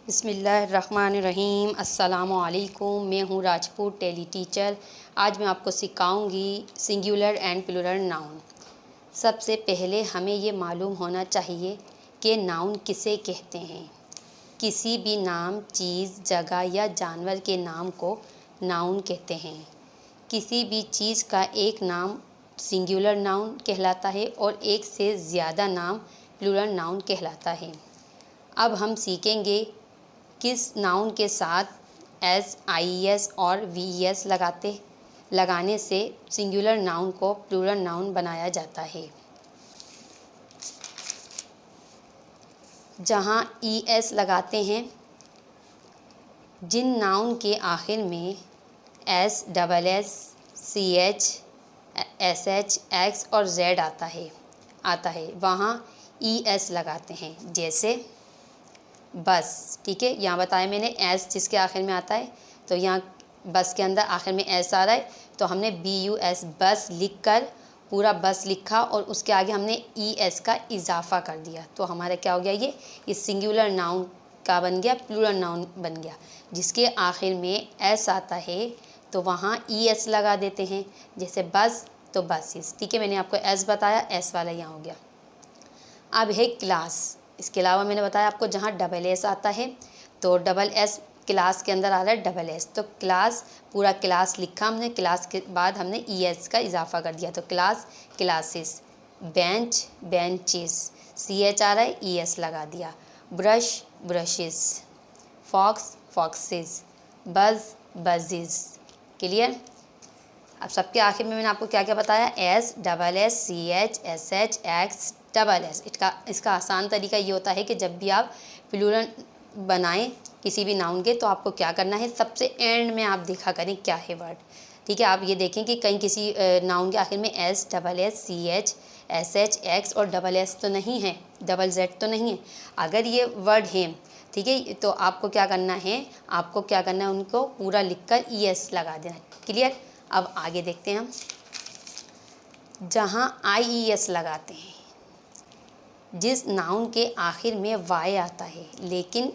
बिस्मिल्लाहिर्रहमानिर्रहीम। अस्सलामुअलैकुम। मैं हूँ राजपूत टेली टीचर। आज मैं आपको सिखाऊंगी सिंगुलर एंड प्लूरल नाउन। सबसे पहले हमें ये मालूम होना चाहिए कि नाउन किसे कहते हैं। किसी भी नाम, चीज़, जगह या जानवर के नाम को नाउन कहते हैं। किसी भी चीज़ का एक नाम सिंगुलर नाउन कहलाता है और एक से ज़्यादा नाम प्लूरल नाउन कहलाता है। अब हम सीखेंगे किस नाउन के साथ एस, आई एस और वी एस लगाने से सिंगुलर नाउन को प्लूरल नाउन बनाया जाता है। जहाँ ई एस लगाते हैं, जिन नाउन के आखिर में S, double S, C H, S H, X और जेड आता है वहाँ ई एस लगाते हैं। जैसे बस, ठीक है, यहाँ बताया मैंने एस जिसके आखिर में आता है, तो यहाँ बस के अंदर आखिर में एस आ रहा है, तो हमने बी यू एस बस लिखकर पूरा बस लिखा और उसके आगे हमने ई एस का इजाफा कर दिया, तो हमारा क्या हो गया, ये सिंगुलर नाउन का बन गया, प्लूरल नाउन बन गया। जिसके आखिर में एस आता है तो वहाँ ई एस लगा देते हैं। जैसे बस तो बसेस, ठीक है, मैंने आपको एस बताया, एस वाला यहाँ हो गया। अब है क्लास। इसके अलावा मैंने बताया आपको जहाँ डबल एस आता है, तो डबल एस क्लास के अंदर आ रहा है डबल एस, तो क्लास पूरा क्लास लिखा हमने, क्लास के बाद हमने ई एस का इजाफा कर दिया, तो class, classes. Bench, benches, C H आ रहा है, ई एस लगा दिया। Brush, brushes. Fox, foxes. Buzz, buzzes. Clear. अब सबके आखिर में मैंने आपको क्या क्या बताया, S, double S, C H, S H, X, double S. इसका आसान तरीका ये होता है कि जब भी आप प्लूरल बनाएं किसी भी नाउन के, तो आपको क्या करना है, सबसे एंड में आप देखा करें क्या है वर्ड, ठीक है। आप ये देखें कि कहीं किसी नाउन के आखिर में S, double S, C H, S H, X और डबल एस तो नहीं है, डबल जेड तो नहीं है। अगर ये वर्ड हैं, ठीक है, तो आपको क्या करना है, उनको पूरा लिखकर ई एस लगा देना है। क्लियर। अब आगे देखते हैं हम। जहाँ आई ई एस लगाते हैं, जिस नाउन के आखिर में वाई आता है, लेकिन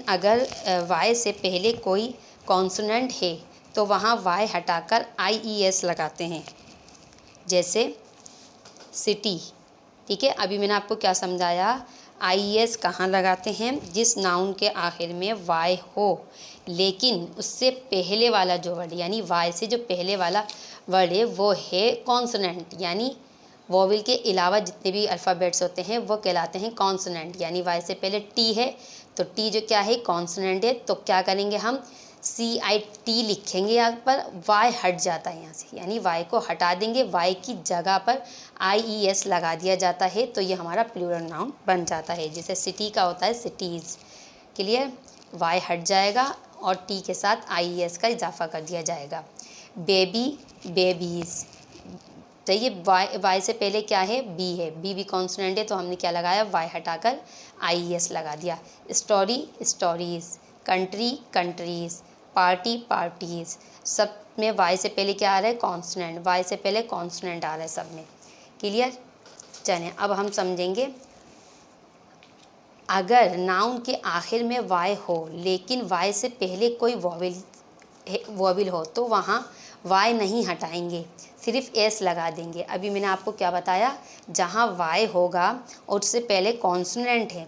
अगर वाई से पहले कोई कॉन्सोनेंट है तो वहाँ वाई हटाकर आई ई एस लगाते हैं। जैसे सिटी, ठीक है, अभी मैंने आपको क्या समझाया, आई ई एस कहाँ लगाते हैं, जिस नाउन के आखिर में वाई हो लेकिन उससे पहले वाला जो वर्ड, यानी वाई से जो पहले वाला वर्ड है वो है कॉन्सोनेंट, यानी वोवेल के अलावा जितने भी अल्फ़ाबेट्स होते हैं वो कहलाते हैं कॉन्सोनेंट। यानी वाई से पहले टी है, तो टी जो क्या है, कॉन्सोनेंट है, तो क्या करेंगे हम, सी आई टी लिखेंगे यहाँ पर, वाई हट जाता है यहाँ से, यानी वाई को हटा देंगे, वाई की जगह पर आई ई एस लगा दिया जाता है, तो ये हमारा प्लूरल नाउन बन जाता है। जैसे सिटी का होता है सिटीज़। क्लियर। वाई हट जाएगा और टी के साथ आई ई एस का इजाफा कर दिया जाएगा। बेबी, बेबीज़, तो ये वाई से पहले क्या है, बी है, बी भी कॉन्सोनेंट है, तो हमने क्या लगाया, वाई हटाकर आई एस लगा दिया। Story, stories. Country, countries. Party, parties. सब में वाई से पहले क्या आ रहा है, कॉन्सोनेंट, वाई से पहले कॉन्सोनेंट आ रहा है सब में। क्लियर। चलें अब हम समझेंगे, अगर नाउन के आखिर में वाई हो लेकिन वाई से पहले कोई वोवेल हो तो वहाँ वाई नहीं हटाएंगे, सिर्फ एस लगा देंगे। अभी मैंने आपको क्या बताया, जहाँ वाई होगा और उससे पहले कॉन्सोनेंट है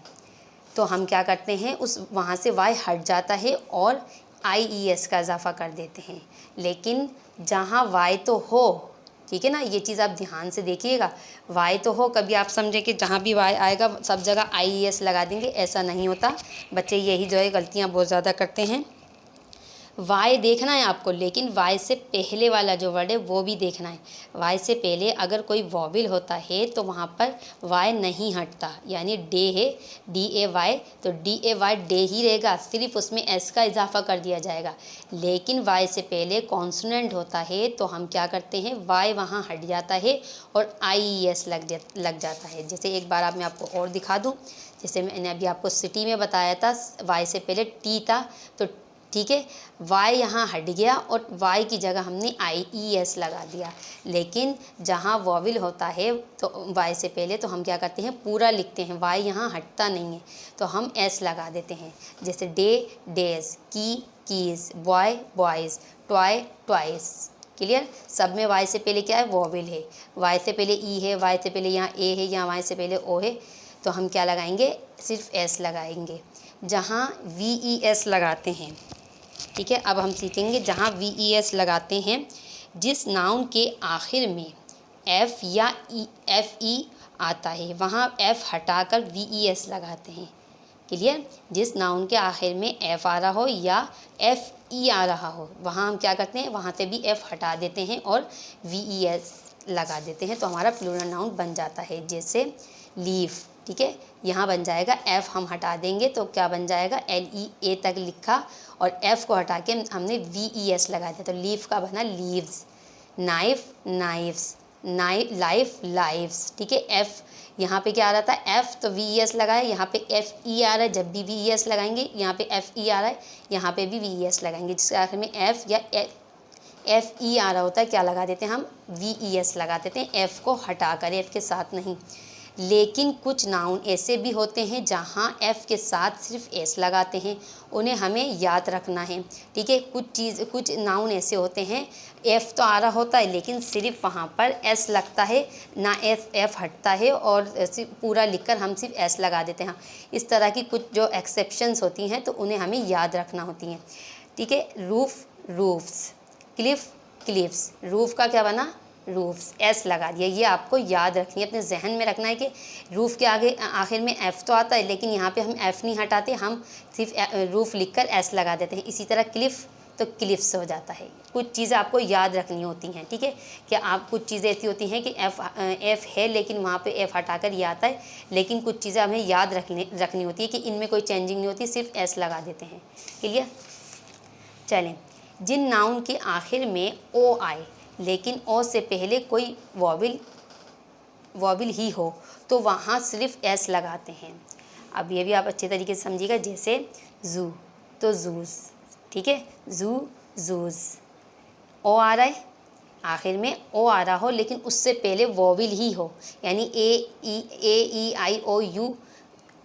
तो हम क्या करते हैं, वहाँ से वाई हट जाता है और आई ई एस का इजाफा कर देते हैं। लेकिन जहाँ वाई तो हो, ठीक है ना, ये चीज़ आप ध्यान से देखिएगा, वाई तो हो, कभी आप समझें कि जहाँ भी वाई आएगा सब जगह आई ई एस लगा देंगे, ऐसा नहीं होता। बच्चे यही जो है गलतियाँ बहुत ज़्यादा करते हैं। वाई देखना है आपको, लेकिन वाई से पहले वाला जो वर्ड है वो भी देखना है। वाई से पहले अगर कोई वॉवेल होता है तो वहाँ पर वाई नहीं हटता, यानी डे है, डी ए वाई, तो डी ए वाई डे ही रहेगा, सिर्फ उसमें एस का इजाफा कर दिया जाएगा। लेकिन वाई से पहले कॉन्सोनेंट होता है तो हम क्या करते हैं, वाई वहाँ हट जाता है और आई ई एस लग जाता है। जैसे एक बार मैं आपको और दिखा दूँ, जैसे मैंने अभी आपको सिटी में बताया था, वाई से पहले टी था, तो ठीक है। वाई यहाँ हट गया और वाई की जगह हमने IES लगा दिया। लेकिन जहाँ वॉविल होता है तो वाई से पहले तो हम क्या करते हैं, पूरा लिखते हैं, वाई यहाँ हटता नहीं है तो हम S लगा देते हैं। जैसे डे डेज, की keys, boy boys, toy twice. Clear. सब में वाई से पहले क्या है, वॉविल है। वाई से पहले ई है, वाई से पहले यहाँ ए है, यहाँ वाई से पहले ओ है, तो हम क्या लगाएंगे, सिर्फ S लगाएंगे। जहाँ VES लगाते हैं, ठीक है, अब हम सीखेंगे जहाँ VES लगाते हैं, जिस नाउन के आखिर में F या FE आता है वहाँ F हटाकर VES लगाते हैं। क्लियर। जिस नाउन के आखिर में F आ रहा हो या FE आ रहा हो वहाँ हम क्या करते हैं, वहाँ से भी F हटा देते हैं और VES लगा देते हैं, तो हमारा प्लूरल नाउन बन जाता है। जैसे लीफ, ठीक है, यहाँ बन जाएगा, F हम हटा देंगे तो क्या बन जाएगा, LEA तक लिखा और F को हटा के हमने VES लगा दिया तो लीफ का बना leaves. Knife knifes, life lives, ठीक है। F यहाँ पे क्या आ रहा था, F तो VES लगाए, यहाँ पे FE आ रहा है, जब भी VES लगाएंगे यहाँ पे FE आ रहा है, यहाँ पे भी VES लगाएंगे। जिसके आखिर में F या FE आ रहा होता है क्या लगा देते हैं, हम VES लगा देते हैं, F को हटाकर, F के साथ नहीं। लेकिन कुछ नाउन ऐसे भी होते हैं जहाँ F के साथ सिर्फ S लगाते हैं, उन्हें हमें याद रखना है, ठीक है। कुछ नाउन ऐसे होते हैं F तो आ रहा होता है लेकिन सिर्फ वहाँ पर S लगता है, ना F हटता है और पूरा लिखकर हम सिर्फ S लगा देते हैं। इस तरह की कुछ जो एक्सेप्शंस होती हैं तो उन्हें हमें याद रखना होती हैं, ठीक है। Roof roofs, Cliff cliffs, roof का क्या बना, रूफ्स, S लगा दिया। ये आपको याद रखनी है, अपने जहन में रखना है कि रूफ़ के आगे आखिर में F तो आता है लेकिन यहाँ पे हम F नहीं हटाते, हम सिर्फ रूफ़ लिखकर S लगा देते हैं। इसी तरह क्लिफ़ तो क्लिफ्स हो जाता है। कुछ चीज़ें आपको याद रखनी होती हैं, ठीक है, कि आप कुछ चीज़ें ऐसी होती हैं कि F है लेकिन वहाँ पे F हटाकर ये आता है, लेकिन कुछ चीज़ें हमें याद रखनी होती है कि इनमें कोई चेंजिंग नहीं होती, सिर्फ S लगा देते हैं। क्लियर। चलें, जिन नाउन के आखिर में O आए लेकिन ओ से पहले कोई वॉविल ही हो तो वहाँ सिर्फ S लगाते हैं। अब ये भी आप अच्छे तरीके से समझिएगा। जैसे जू तो जूस, ठीक है, जू जूस, ओ आ रहा है, आखिर में ओ आ रहा हो लेकिन उससे पहले वॉविल ही हो, यानी AEIOU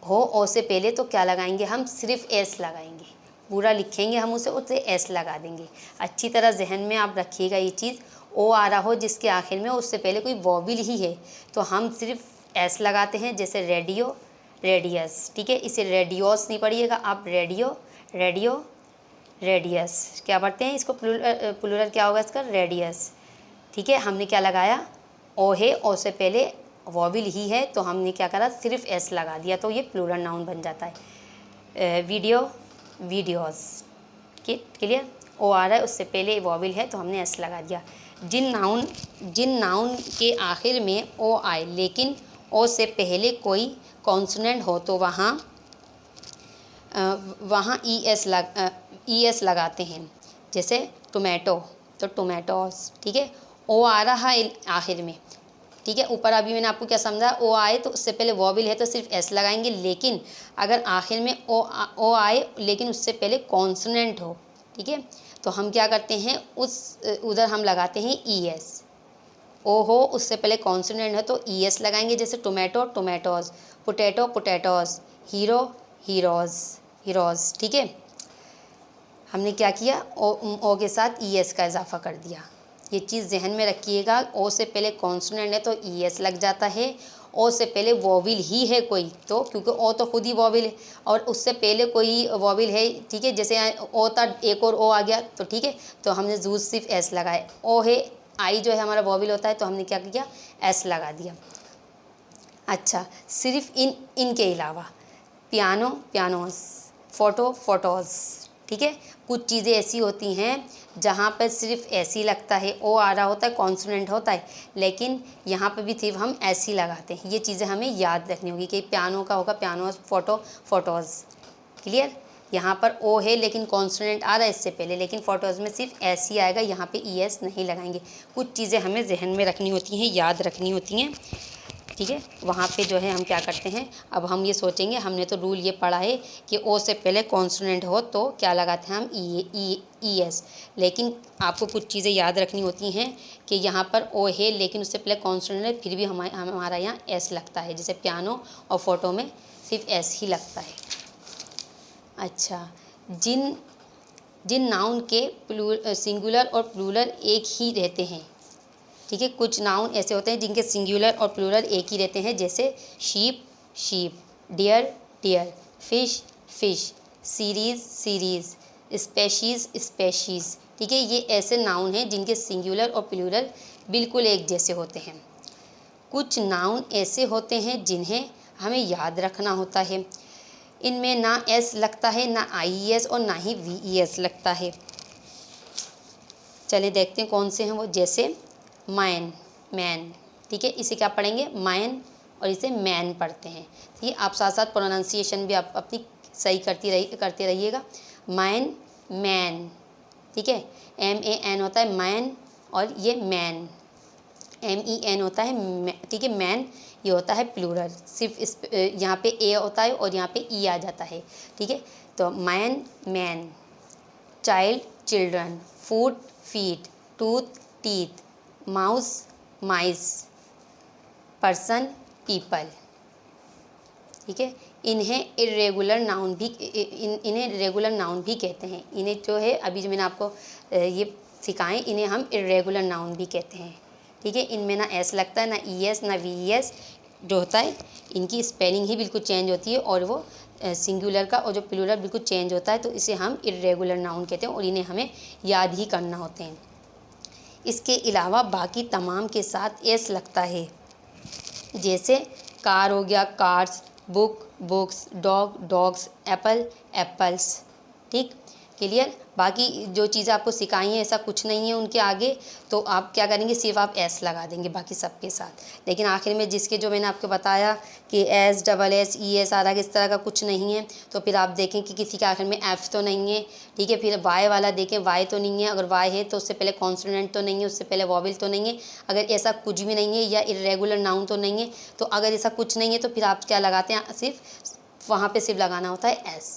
हो, ओ से पहले तो क्या लगाएंगे, हम सिर्फ S लगाएंगे, पूरा लिखेंगे हम उससे S लगा देंगे। अच्छी तरह जहन में आप रखिएगा ये चीज़। ओ आ रहा हो जिसके आखिर में उससे पहले कोई वॉविल ही है तो हम सिर्फ S लगाते हैं। जैसे रेडियो रेडियस, ठीक है, इसे रेडियोस नहीं पढ़िएगा आप, रेडियो रेडियस क्या पढ़ते हैं, इसको प्लूरल क्या होगा इसका, रेडियस, ठीक है। हमने क्या लगाया, ओ है, ओ से पहले वॉविल ही है तो हमने क्या करा, सिर्फ S लगा दिया तो ये प्लूरल नाउन बन जाता है। वीडियो वीडियोस, क्लियर, ओ आ रहा है उससे पहले वॉविल है तो हमने S लगा दिया। जिन नाउन के आखिर में ओ आए लेकिन ओ से पहले कोई कॉन्सोनेंट हो तो वहाँ ES लगाते हैं। जैसे टोमेटो तो टोमेटोस, ठीक है, ओ आ रहा है आखिर में, ठीक है। ऊपर अभी मैंने आपको क्या समझा, ओ आए तो उससे पहले वॉविल है तो सिर्फ S लगाएंगे, लेकिन अगर आखिर में ओ आए लेकिन उससे पहले कॉन्सोनेंट हो, ठीक है, तो हम क्या करते हैं, उधर हम लगाते हैं ES। ओ हो उससे पहले कॉन्सोनेंट है तो ES लगाएंगे। जैसे tomato tomatoes, potato potatoes, hero heroes, ठीक है। हमने क्या किया, ओ के साथ ES का इजाफा कर दिया। ये चीज़ जहन में रखिएगा, ओ से पहले कॉन्सोनेंट है तो ES लग जाता है, ओ से पहले वॉविल ही है कोई तो, क्योंकि ओ तो खुद ही वॉविल है और उससे पहले कोई वॉविल है, ठीक है। जैसे ओ था, एक और ओ आ गया तो ठीक है, तो हमने जूस सिर्फ S लगाए। ओ है, आई जो है हमारा वॉविल होता है तो हमने क्या किया, S लगा दिया। अच्छा, सिर्फ इनके अलावा पियानो पियानोस, फोटो फोटोज़, ठीक है। कुछ चीज़ें ऐसी होती हैं जहाँ पर सिर्फ S ही लगता है, ओ आ रहा होता है, कॉन्सोनेंट होता है, लेकिन यहाँ पर भी सिर्फ हम S ही लगाते हैं। ये चीज़ें हमें याद रखनी होगी कि पियानो का होगा पियानोस, फोटो फोटोज़, क्लियर। यहाँ पर ओ है लेकिन कॉन्सोनेंट आ रहा है इससे पहले, लेकिन फोटोज़ में सिर्फ S ही आएगा, यहाँ पे ES नहीं लगाएंगे। कुछ चीज़ें हमें जहन में रखनी होती हैं, याद रखनी होती हैं, ठीक है, वहाँ पे जो है हम क्या करते हैं, अब हम ये सोचेंगे, हमने तो रूल ये पढ़ा है कि ओ से पहले कॉन्सोनेंट हो तो क्या लगाते हैं हम, ई एस। लेकिन आपको कुछ चीज़ें याद रखनी होती हैं कि यहाँ पर ओ है लेकिन उससे पहले कॉन्सोनेंट है, फिर भी हमारा यहाँ एस लगता है। जैसे पियानो और फोटो में सिर्फ एस ही लगता है। अच्छा, जिन जिन नाउन के सिंगुलर और प्लूरल एक ही रहते हैं, ठीक है, कुछ नाउन ऐसे होते हैं जिनके सिंगुलर और प्लूरल एक ही रहते हैं, जैसे sheep sheep, deer deer, fish fish, series series, species species. ठीक है, ये ऐसे नाउन हैं जिनके सिंगुलर और प्लूरल बिल्कुल एक जैसे होते हैं। कुछ नाउन ऐसे होते हैं जिन्हें हमें याद रखना होता है। इनमें ना एस लगता है, ना आई एस और ना ही वी ई एस लगता है। चलिए देखते हैं कौन से हैं वो। जैसे मैन मैन, ठीक है, इसे क्या पढ़ेंगे, मैन, और इसे मैन पढ़ते हैं। ठीक है, आप साथ साथ प्रोनाउंसिएशन भी आप अपनी सही करते रहिएगा। मैन मैन, ठीक है, MAN होता है मैन, और ये मैन MEN होता है, ठीक है, मैन ये होता है प्लूरल, सिर्फ इस यहाँ पे ए होता है और यहाँ पे ई आ जाता है। ठीक है, तो man man, child children, food feet, tooth teeth, mouse माइस, पर्सन पीपल। ठीक है, इन्हें इरेगुलर नाउन भी इन्हें रेगुलर नाउन भी कहते हैं। इन्हें जो है अभी जो मैंने आपको ये सिखाएं, इन्हें हम इरेगुलर नाउन भी कहते हैं। ठीक है, इनमें ना एस लगता है, ना ई एस, ना वी एस। जो होता है इनकी स्पेलिंग ही बिल्कुल चेंज होती है, और वो सिंगुलर का और जो प्लूरल बिल्कुल चेंज होता है, तो इसे हम इरेगुलर नाउन कहते हैं और इन्हें हमें याद ही करना होते हैं। इसके अलावा बाकी तमाम के साथ एस लगता है, जैसे कार हो गया cars, book books, dog dogs, Apple apples. ठीक, क्लियर। बाकी जो चीज़ें आपको सिखाई हैं ऐसा कुछ नहीं है उनके आगे, तो आप क्या करेंगे, सिर्फ आप एस लगा देंगे बाकी सबके साथ। लेकिन आखिर में जिसके जो मैंने आपको बताया कि S double S E S आ रहा है, इस तरह का कुछ नहीं है, तो फिर आप देखें कि किसी के आखिर में एफ तो नहीं है। ठीक है, फिर वाई वाला देखें, वाई तो नहीं है, अगर वाई है तो उससे पहले कॉन्सोनेंट तो नहीं है, उससे पहले वॉवेल तो नहीं है। अगर ऐसा कुछ भी नहीं है या इरेगुलर नाउन तो नहीं है, तो अगर ऐसा कुछ नहीं है तो फिर आप क्या लगाते हैं, सिर्फ वहाँ पर सिर्फ लगाना होता है एस।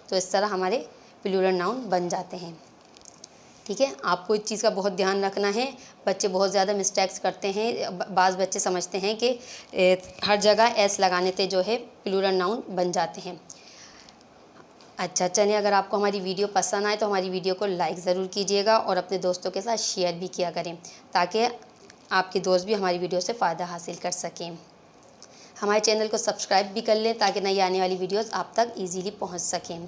तो इस तरह हमारे प्लूरल नाउन बन जाते हैं। ठीक है, आपको इस चीज़ का बहुत ध्यान रखना है। बच्चे बहुत ज़्यादा मिस्टेक्स करते हैं। बाज़ बच्चे समझते हैं कि हर जगह एस लगाने से जो है प्लूरल नाउन बन जाते हैं। अच्छा, चलिए, अगर आपको हमारी वीडियो पसंद आए तो हमारी वीडियो को लाइक ज़रूर कीजिएगा और अपने दोस्तों के साथ शेयर भी किया करें, ताकि आपके दोस्त भी हमारी वीडियो से फ़ायदा हासिल कर सकें। हमारे चैनल को सब्सक्राइब भी कर लें ताकि नई आने वाली वीडियोज़ आप तक ईज़िली पहुँच सकें।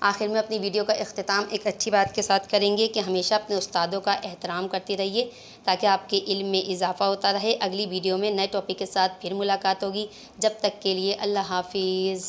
आखिर में अपनी वीडियो का इख्तिताम एक अच्छी बात के साथ करेंगे कि हमेशा अपने उस्तादों का एहतराम करते रहिए, ताकि आपके इल्म में इजाफ़ा होता रहे। अगली वीडियो में नए टॉपिक के साथ फिर मुलाकात होगी। जब तक के लिए अल्लाह हाफिज़।